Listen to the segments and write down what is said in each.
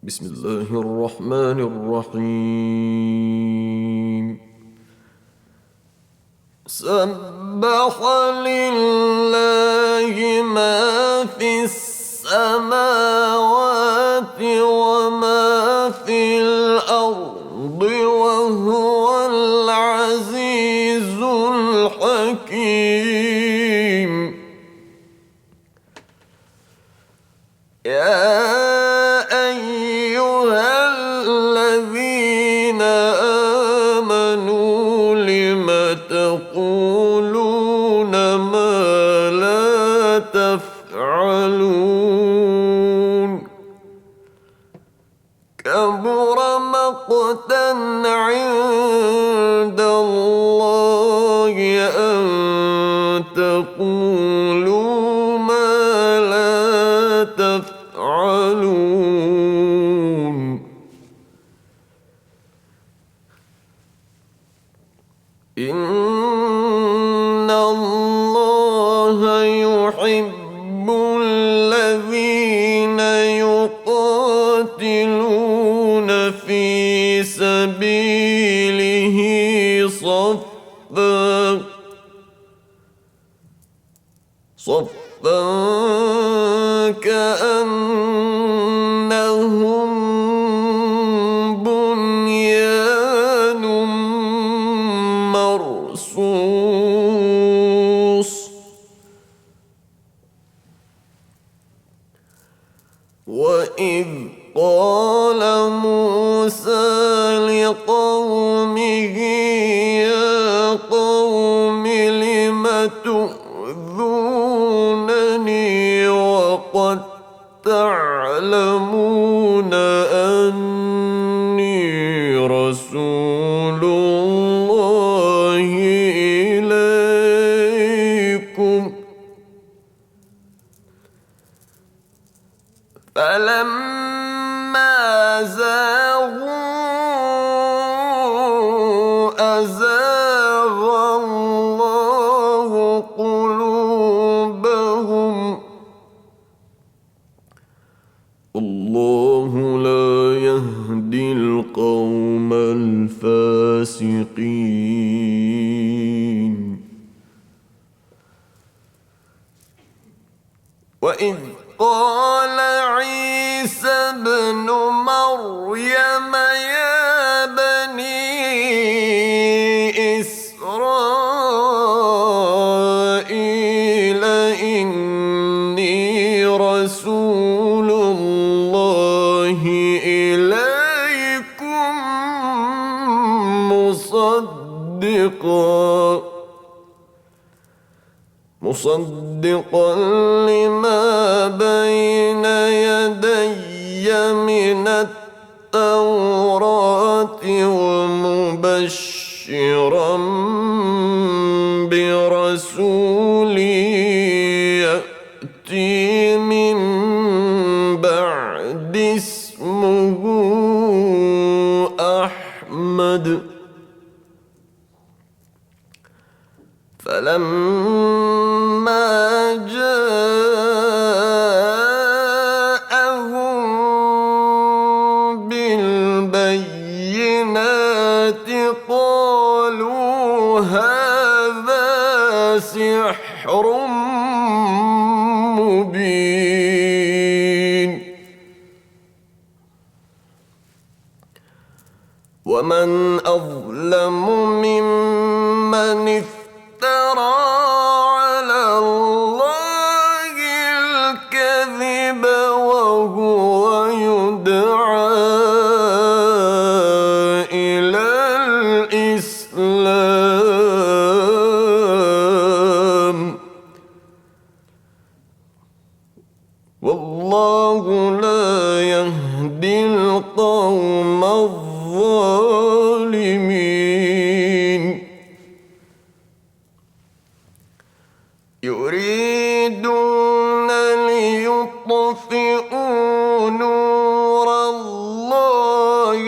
بسم الله الرحمن الرحيم. سبح لله ما في السماوات وما في الأرض وهو العزيز الحكيم. يا أيها الذين آمنوا لم تقولون ما لا تفعلون كبر مقتا عند الله أن تقولوا ما لا تفعلون. إن الله يحب الذين يقاتلون في سبيله صفا كأنهم بنيان مرصوص. وإذ قال موسى لقومه يا قوم لم تؤذونني وقد تعلمون أني رسول الله إليكم. فلما زاغوا أزاغ الله قلوبهم والله لا يهدي القوم الفاسقين. وإذ قال عيسى ابن مريم يا بني إسرائيل إني رسول الله إليكم مصدقا لما بين يدي من التوراة ومبشرا برسول يأتي من بعد اسمه أحمد. فلما جاءهم بالبينات قالوا هذا سحر مبين. ومن أظلم ممن افترى على الله الكذب وهو يدعى إلى الإسلام والله لا يهدي القوم الظالمين. يريدون ليطفئوا نور الله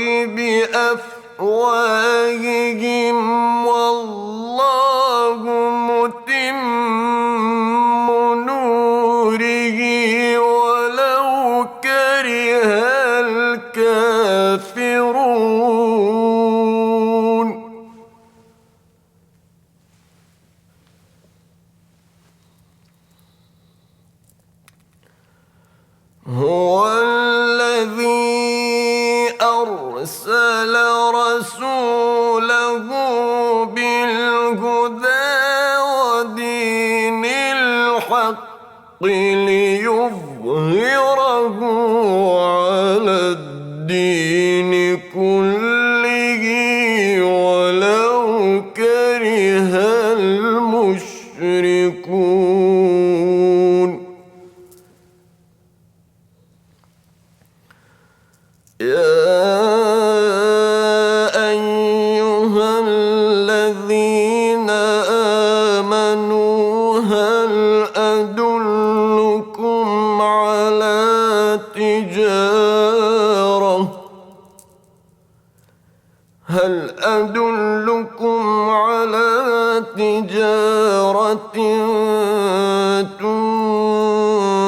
بأفواههم والله متم نوره ولو كره على الدين كله ولو كره المشركون يا أيها الذين آمنوا هل أدلكم على تجارة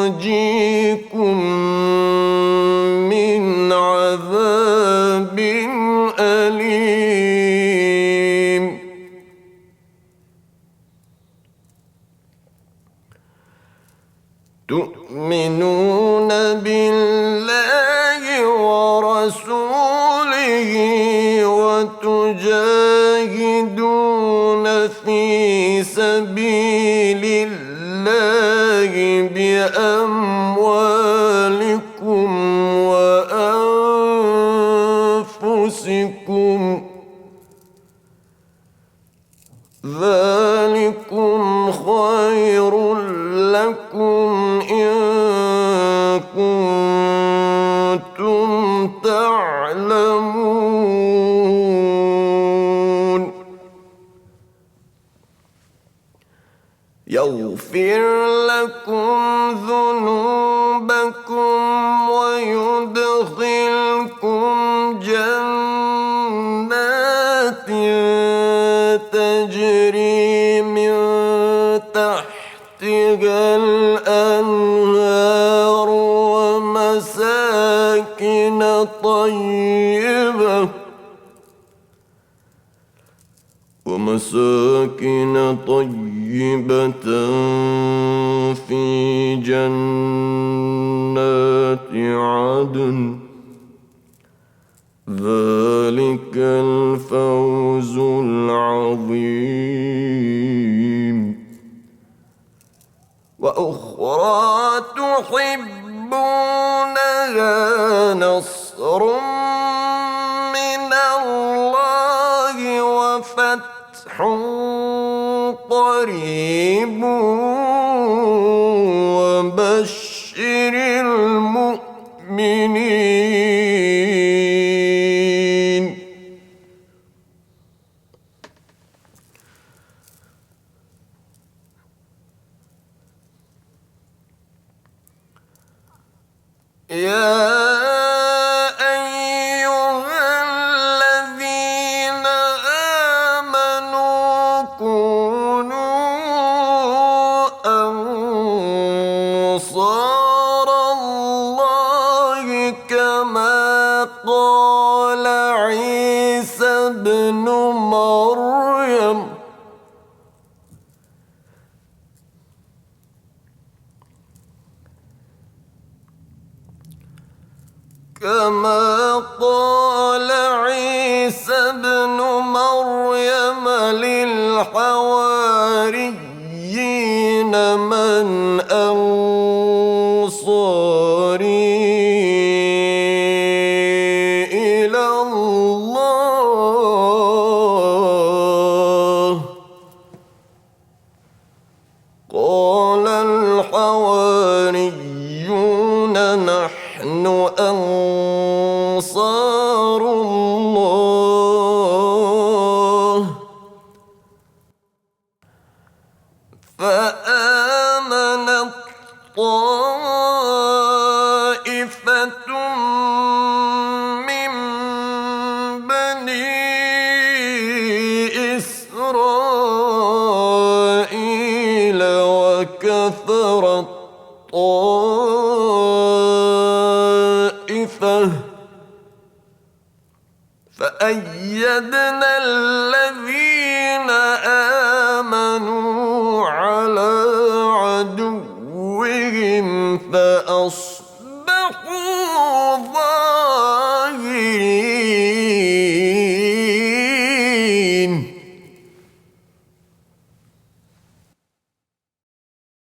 تنجيكم من عذاب أليم تؤمنون بالله ورسوله وتجاهدون في سبيل الله بأموالكم وأنفسكم ذلكم خير لكم إن كنتم تعلمون يغفر لكم ذنوبكم ويدخلكم جنات تجري من تحتها الأنهار ومساكن طيبة في جنات عدن ذلك الفوز العظيم وأخرى تحبونها نصر من الله وفتح قريب وبشر المؤمنين يا أيها الذين آمنوا كونوا أنصار الله كما قال عيسى ابن مريم للحواريين من أنصاري إلى الله قال الحواريون نحن أنصار الله فآمنت طائفة من بني إسرائيل وكفرت طائفة فأيدنا الذين آمنوا على عدوهم فأصبحوا